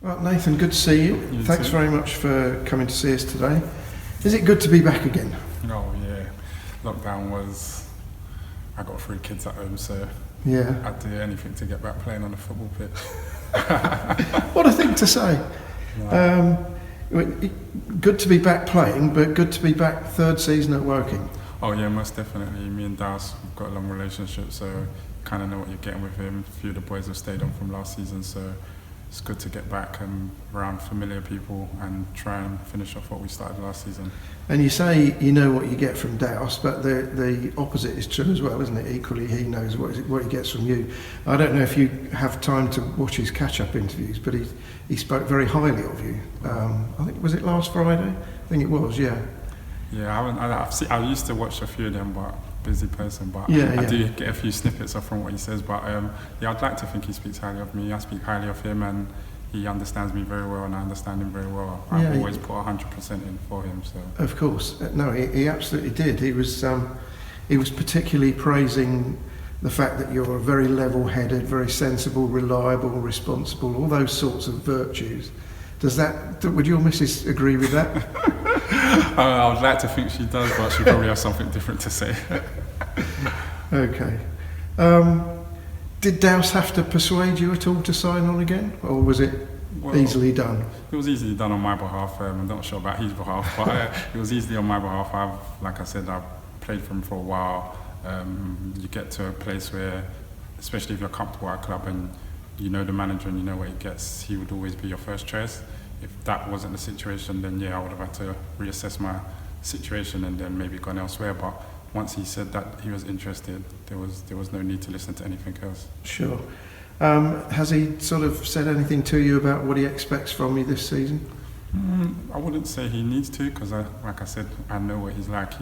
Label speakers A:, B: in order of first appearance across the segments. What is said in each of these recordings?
A: Right, Nathan, good to see you. Thanks very much for coming to see us today. Is it good to be back again?
B: Oh yeah, lockdown was. I got 3 kids at home, so
A: yeah,
B: I'd do anything to get back playing on the football pitch.
A: What a thing to say.
B: No.
A: Good to be back playing, but good to be back third season at Woking.
B: Oh yeah, most definitely. Me and Dallas, we've got a long relationship, so kind of know what you're getting with him. A few of the boys have stayed on from last season, so it's good to get back and around familiar people and try and finish off what we started last season.
A: And you say you know what you get from Douse, but the opposite is true as well, isn't it? Equally, he knows what he gets from you. I don't know if you have time to watch his catch-up interviews, but he spoke very highly of you. I think, was it last Friday? I think it was, yeah.
B: Yeah, I used to watch a few of them, but busy person. But
A: yeah.
B: I do get a few snippets from what he says. But yeah, I'd like to think he speaks highly of me. I speak highly of him, and he understands me very well, and I understand him very well. I've always put 100% in for him. So
A: of course, no, he absolutely did. He was particularly praising the fact that you're very level-headed, very sensible, reliable, responsible, all those sorts of virtues. Would your missus agree with that?
B: I would like to think she does, but she probably has something different to say.
A: Okay. Did Douse have to persuade you at all to sign on again, or was it easily done?
B: It was easily done on my behalf. I'm not sure about his behalf, but it was easily on my behalf. Like I said, I've played for him for a while. You get to a place where, especially if you're comfortable at a club and you know the manager and you know what he gets, he would always be your first choice. If that wasn't the situation, then yeah, I would have had to reassess my situation and then maybe gone elsewhere. But once he said that he was interested, there was no need to listen to anything else.
A: Sure. Has he sort of said anything to you about what he expects from you this season?
B: I wouldn't say he needs to, because like I said, I know what he's like.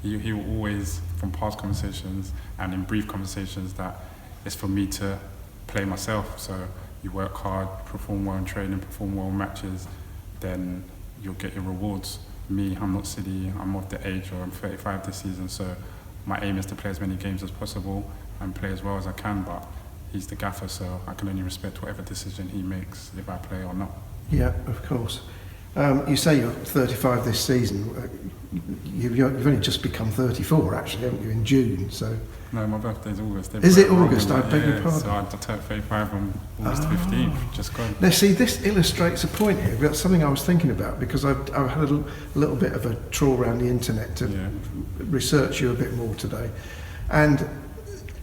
B: He will always, from past conversations and in brief conversations, that it's for me to play myself. So you work hard, perform well in training, perform well in matches, then you'll get your rewards. Me, I'm not silly, I'm of the age, or I'm 35 this season, so my aim is to play as many games as possible and play as well as I can, but he's the gaffer, so I can only respect whatever decision he makes, if I play or not.
A: Yeah, of course. You say you're 35 this season. You've only just become 34, actually, haven't you, in June? So.
B: No, my birthday's August.
A: Is it August? I beg your pardon.
B: So I turned 35 on August 15th, just gone.
A: Now, see, this illustrates a point here. That's something I was thinking about, because I've had a little bit of a trawl around the internet to research you a bit more today. And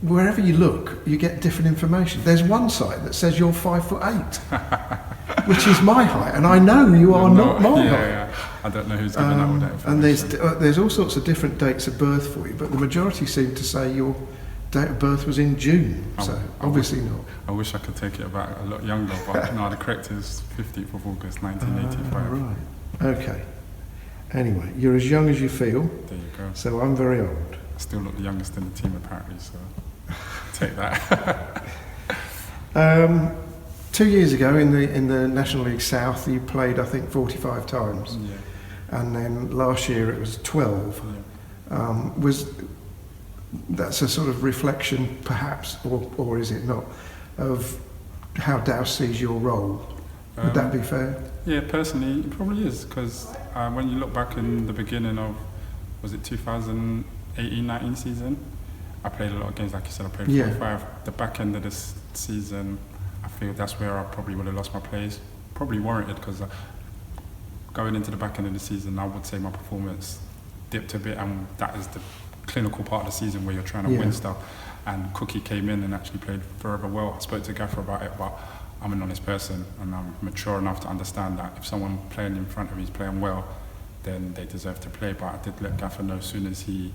A: wherever you look, you get different information. There's one site that says you're 5'8", which is my height, and I know you are not my height.
B: Yeah. I don't know who's given out all that information.
A: And there's all sorts of different dates of birth for you, but the majority seem to say your date of birth was in June, so obviously not.
B: I wish I could take it back a lot younger, but no, the correct is 15th of August 1985.
A: Right, okay. Anyway, you're as young as you feel.
B: There you go.
A: So I'm very old.
B: I still look the youngest in the team apparently, so take that.
A: 2 years ago in the National League South, you played, I think, 45 times.
B: Yeah.
A: And then last year it was 12.
B: Yeah.
A: That's a sort of reflection, perhaps, or is it not, of how Douse sees your role? Would that be fair?
B: Yeah, personally, it probably is, because when you look back in the beginning of, was it 2018-19 season? I played a lot of games, like you said, I played 45. The back end of this season, I feel that's where I probably would have lost my place. Probably warranted, because going into the back end of the season, I would say my performance dipped a bit, and that is the clinical part of the season where you're trying to win stuff. And Cookie came in and actually played forever well. I spoke to Gaffer about it, but I'm an honest person, and I'm mature enough to understand that if someone playing in front of me is playing well, then they deserve to play. But I did let Gaffer know as soon as he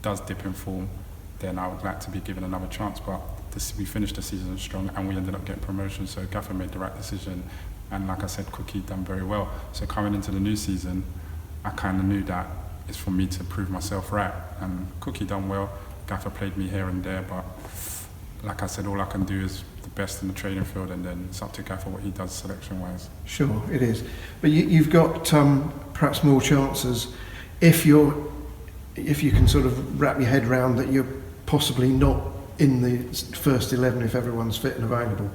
B: does dip in form, then I would like to be given another chance. But we finished the season strong and we ended up getting promotion, so Gaffer made the right decision. And like I said, Cookie done very well. So coming into the new season, I kind of knew that it's for me to prove myself right. And Cookie done well, Gaffer played me here and there, but like I said, all I can do is the best in the training field, and then it's up to Gaffer what he does selection-wise.
A: Sure, it is. But you've got perhaps more chances if you can sort of wrap your head around that you're possibly not in the first 11 if everyone's fit and available.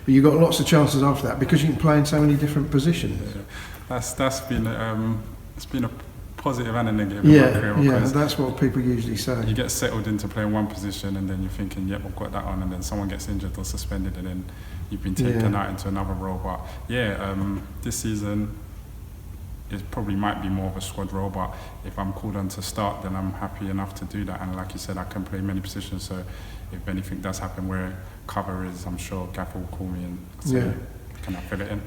A: But you got lots of chances after that because you can play in so many different positions.
B: Yeah. That's been it's been a positive and a negative in my career.
A: Yeah, that's what people usually say.
B: You get settled into playing one position and then you're thinking, yep, I've got that on, and then someone gets injured or suspended and then you've been taken out into another role. But this season it probably might be more of a squad role, but if I'm called on to start, then I'm happy enough to do that. And like you said, I can play many positions, so if anything does happen where cover is, I'm sure Gaffer will call me and say, can I fill it in?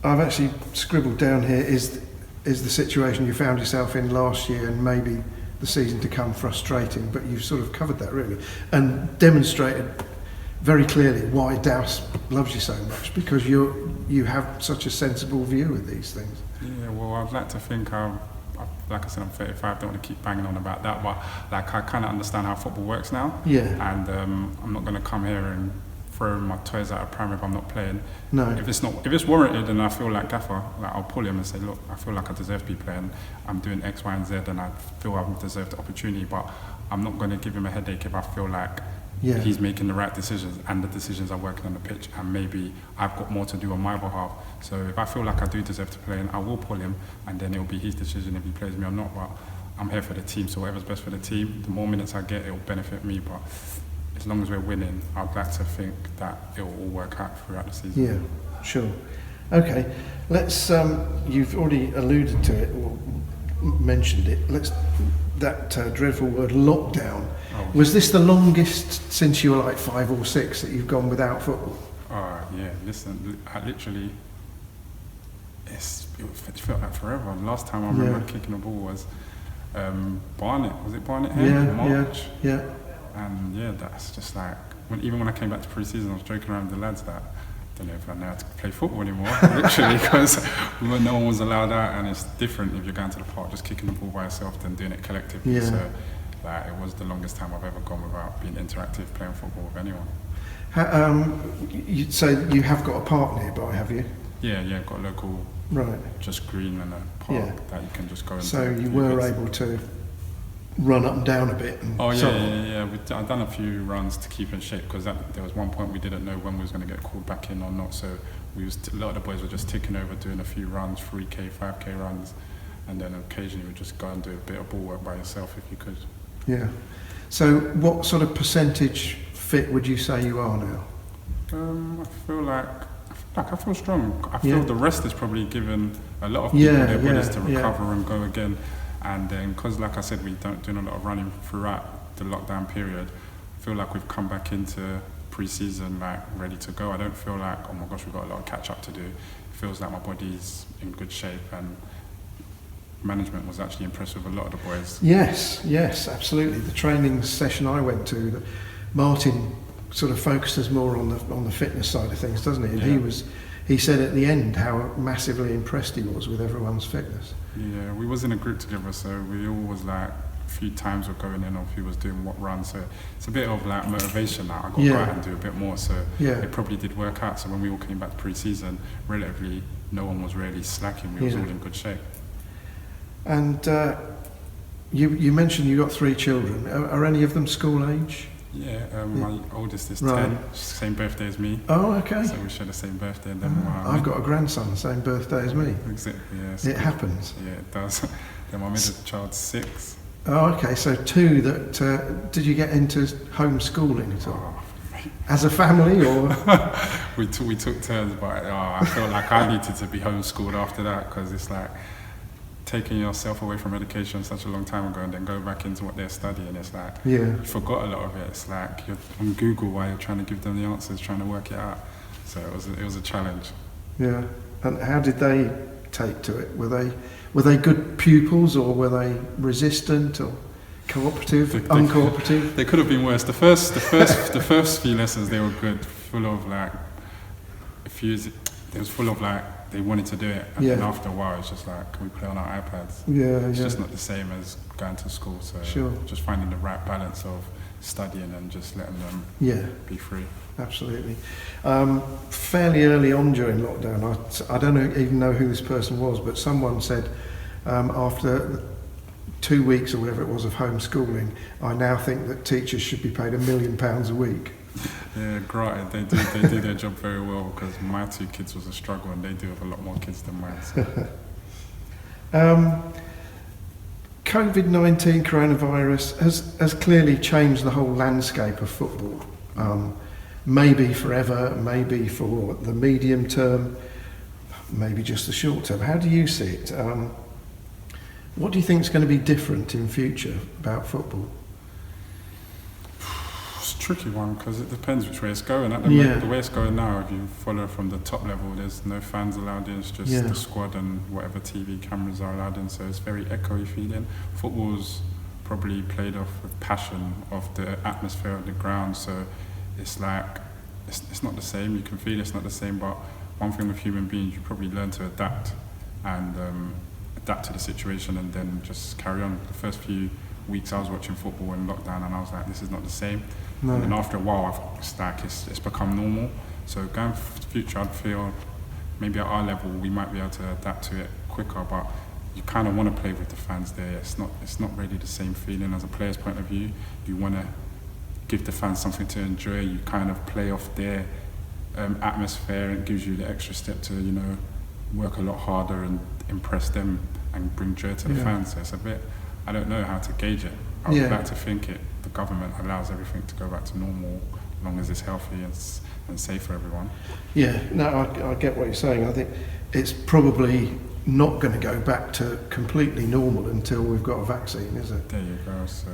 A: I've actually scribbled down here, is the situation you found yourself in last year and maybe the season to come frustrating, but you've sort of covered that really and demonstrated very clearly why Douse loves you so much, because you have such a sensible view of these things.
B: Yeah, well, I'd like to think like I said, I'm 35, don't want to keep banging on about that, but like I kind of understand how football works now.
A: Yeah.
B: And I'm not going to come here and throw my toys out of pram if I'm not playing.
A: No.
B: If it's warranted and I feel like Gaffer, like I'll pull him and say, look, I feel like I deserve to be playing. I'm doing X, Y, and Z, and I feel I deserve the opportunity. But I'm not going to give him a headache if I feel like he's making the right decisions and the decisions are working on the pitch, and maybe I've got more to do on my behalf. So if I feel like I do deserve to play, and I will pull him, and then it'll be his decision if he plays me or not. But I'm here for the team, so whatever's best for the team, the more minutes I get, it'll benefit me. But as long as we're winning, I'd like to think that it will all work out throughout the season.
A: Yeah, sure. Okay, let's. You've already alluded to it or mentioned it. That dreadful word, lockdown.
B: Oh.
A: Was this the longest since you were like 5 or 6 that you've gone without football?
B: Oh yeah, listen, I literally, it felt like forever. The last time I remember kicking a ball was Barnet. Was it Barnet here? March?
A: Yeah.
B: And that's just like, even when I came back to pre-season, I was joking around with the lads that I don't know if I know how to play football anymore, literally, because no one was allowed out, and it's different if you're going to the park just kicking the ball by yourself than doing it collectively.
A: Yeah.
B: So like, it was the longest time I've ever gone without being interactive playing football with anyone.
A: So you have got a park nearby, have you?
B: Yeah, I've got a local, just green and a park that you can just go into.
A: So you were able to run up and down a bit? And
B: I've done a few runs to keep in shape, because there was one point we didn't know when we was going to get called back in or not. So a lot of the boys were just ticking over, doing a few runs, 3K, 5K runs, and then occasionally we'd just go and do a bit of ball work by yourself if you could. Yeah.
A: So what sort of percentage fit would you say you are now?
B: I feel strong. I feel the rest is probably given a lot of people their bodies to recover and go again. And then, because like I said, we don't do a lot of running throughout the lockdown period, I feel like we've come back into pre-season like ready to go. I don't feel like, oh my gosh, we've got a lot of catch up to do. It feels like my body's in good shape, and management was actually impressed with a lot of the boys. Yes,
A: absolutely. The training session I went to, Martin sort of focuses more on the fitness side of things, doesn't he? And he said at the end how massively impressed he was with everyone's fitness.
B: Yeah, we was in a group together, so we all was like, a few times were going in of who was doing what run, so it's a bit of like motivation now. I got to go out and do a bit more, so it probably did work out. So when we all came back to pre-season, relatively no one was really slacking. We was all in good shape.
A: And you mentioned you got 3 children. Are any of them school age?
B: Yeah, my oldest is 10, same birthday as me.
A: Oh, okay.
B: So we share the same birthday. And then
A: I've got a grandson, same birthday as me.
B: Exactly, yeah.
A: It happens.
B: Yeah, it does. Then my middle child's 6.
A: Oh, okay. So 2 that, did you get into homeschooling at all? As a family, or?
B: we took turns, but I felt like I needed to be homeschooled after that, because it's like, taking yourself away from education such a long time ago and then go back into what they're studying, it's like you forgot a lot of it. It's like you're on Google while you're trying to give them the answers, trying to work it out. So it was a challenge. Yeah.
A: And how did they take to it? Were they good pupils, or were they resistant or cooperative, uncooperative?
B: They could have been worse. The first few lessons they were good, full of like they wanted to do it, and then after a while it's just like, can we play on our iPads? It's just not the same as going to school. So just finding the right balance of studying and just letting them be free.
A: Absolutely. Fairly early on during lockdown, I don't even know who this person was, but someone said after 2 weeks or whatever it was of homeschooling, I now think that teachers should be paid £1 million a week.
B: Yeah, granted, they do their job very well, because my 2 kids was a struggle, and they do have a lot more kids than mine. So.
A: COVID-19 coronavirus has clearly changed the whole landscape of football. Maybe forever, maybe for the medium term, maybe just the short term. How do you see it? What do you think is going to be different in future about football?
B: It's a tricky one, because it depends which way it's going. At the way it's going now, if you follow from the top level, there's no fans allowed in, it's just the squad and whatever TV cameras are allowed in, so it's very echoey feeling. Football's probably played off with passion of the atmosphere of the ground, so it's like, it's not the same, you can feel it's not the same, but one thing with human beings, you probably learn to adapt and adapt to the situation and then just carry on. The first few weeks I was watching football in lockdown, and I was like, this is not the same. No. And then after a while, it's become normal. So going for the future, I'd feel maybe at our level we might be able to adapt to it quicker, but you kind of want to play with the fans there. It's not really the same feeling as a player's point of view. You want to give the fans something to enjoy. You kind of play off their atmosphere, and it gives you the extra step to, you know, work a lot harder and impress them and bring joy to the fans. So it's a bit, I don't know how to gauge it. I would like to think the government allows everything to go back to normal as long as it's healthy and safe for everyone. Yeah, no,
A: I get what you're saying. I think it's probably not going to go back to completely normal until we've got a vaccine, is it?
B: There you go. So.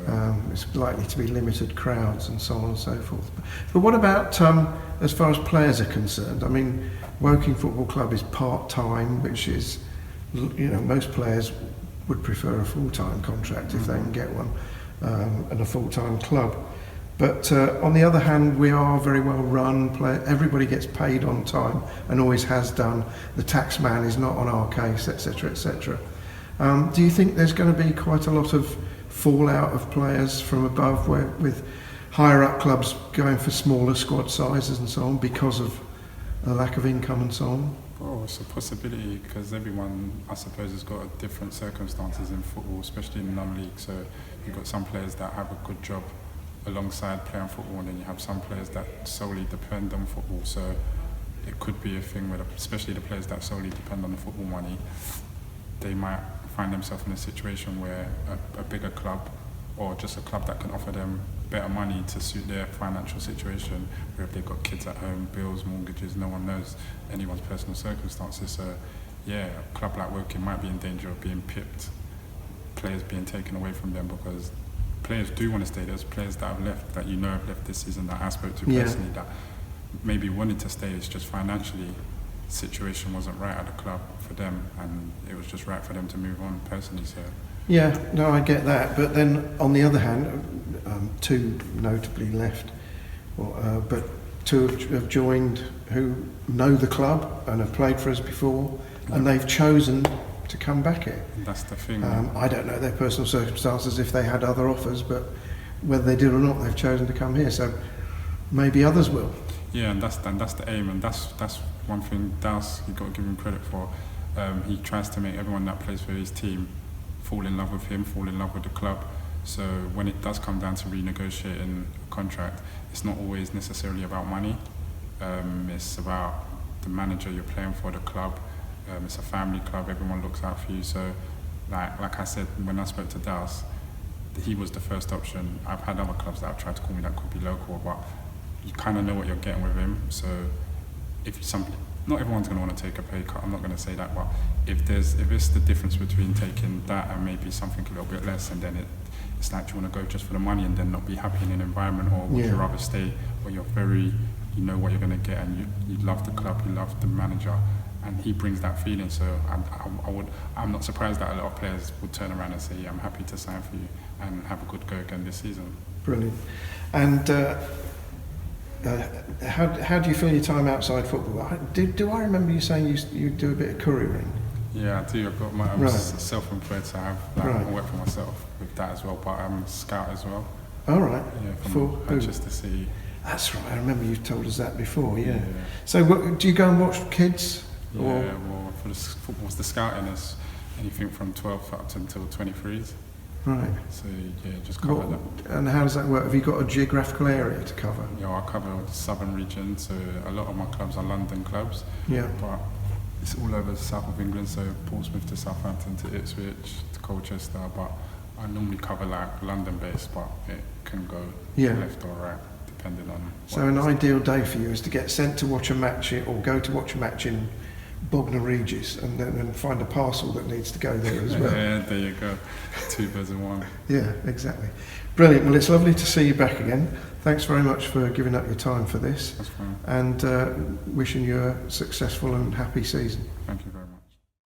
A: It's likely to be limited crowds and so on and so forth. But what about as far as players are concerned? I mean, Woking Football Club is part-time, which is, you know, most players would prefer a full-time contract if they can get one, and a full-time club. But on the other hand, we are very well run. Everybody gets paid on time and always has done. The tax man is not on our case, etc., etc. Do you think there's going to be quite a lot of fallout of players from above, with higher up clubs going for smaller squad sizes and so on because of a lack of income and so on?
B: Oh, it's a possibility, because everyone, I suppose, has got different circumstances in football, especially in non-league. So you've got some players that have a good job alongside playing football, and then you have some players that solely depend on football. So it could be a thing where, especially the players that solely depend on the football money, they might find themselves in a situation where a bigger club, or just a club that can offer them better money to suit their financial situation, where if they've got kids at home, bills, mortgages, no one knows anyone's personal circumstances. So yeah, a club like Woking might be in danger of being pipped, players being taken away from them, because players do want to stay. There's players that have left, that you know have left this season, that I spoke to personally, that maybe wanted to stay. It's just financially, the situation wasn't right at the club for them, and it was just right for them to move on personally. So
A: yeah, no, I get that. But then on the other hand, 2 notably left, but 2 have joined who know the club and have played for us before, and they've chosen to come back here.
B: That's the thing.
A: I don't know their personal circumstances, if they had other offers, but whether they did or not, they've chosen to come here. So maybe others will.
B: Yeah, and that's the aim, and that's one thing Dowse, you've got to give him credit for. He tries to make everyone that plays for his team fall in love with him, fall in love with the club. So when it does come down to renegotiating a contract, it's not always necessarily about money. It's about the manager you're playing for, the club. It's a family club, everyone looks out for you. So like I said, when I spoke to Dowse, he was the first option. I've had other clubs that have tried to call me that could be local, but you kind of know what you're getting with him. So not everyone's going to want to take a pay cut, I'm not going to say that, but if it's the difference between taking that and maybe something a little bit less, and then it's like, do you want to go just for the money and then not be happy in an environment, or would you rather stay where you know what you're going to get, and you love the club, you love the manager, and he brings that feeling. So I'm not surprised that a lot of players would turn around and say, yeah, I'm happy to sign for you and have a good go again this season.
A: Brilliant. And how do you feel your time outside football? Do I remember you saying you do a bit of couriering?
B: Yeah, I do. I'm self-employed, so I work for myself with that as well, but I'm a scout as well.
A: All right.
B: Yeah, from Manchester City.
A: That's right, I remember you told us that before, yeah. So do you go and watch kids?
B: Yeah, well, for the football, the scouting is anything from 12 up until 23s.
A: Right.
B: So yeah, just cover them.
A: And how does that work? Have you got a geographical area to cover?
B: Yeah, I cover the southern region, so a lot of my clubs are London clubs.
A: Yeah.
B: But it's all over the south of England, so Portsmouth to Southampton to Ipswich to Colchester. But I normally cover like London based, but it can go left or right depending on.
A: So an ideal day for you is to get sent to watch a match or go to watch a match in Bognor Regis and then find a parcel that needs to go there as well.
B: Yeah, there you go. 2 birds in one.
A: Yeah, exactly. Brilliant. Well, it's lovely to see you back again. Thanks very much for giving up your time for this.
B: That's fine.
A: And wishing you a successful and happy season.
B: Thank you very much.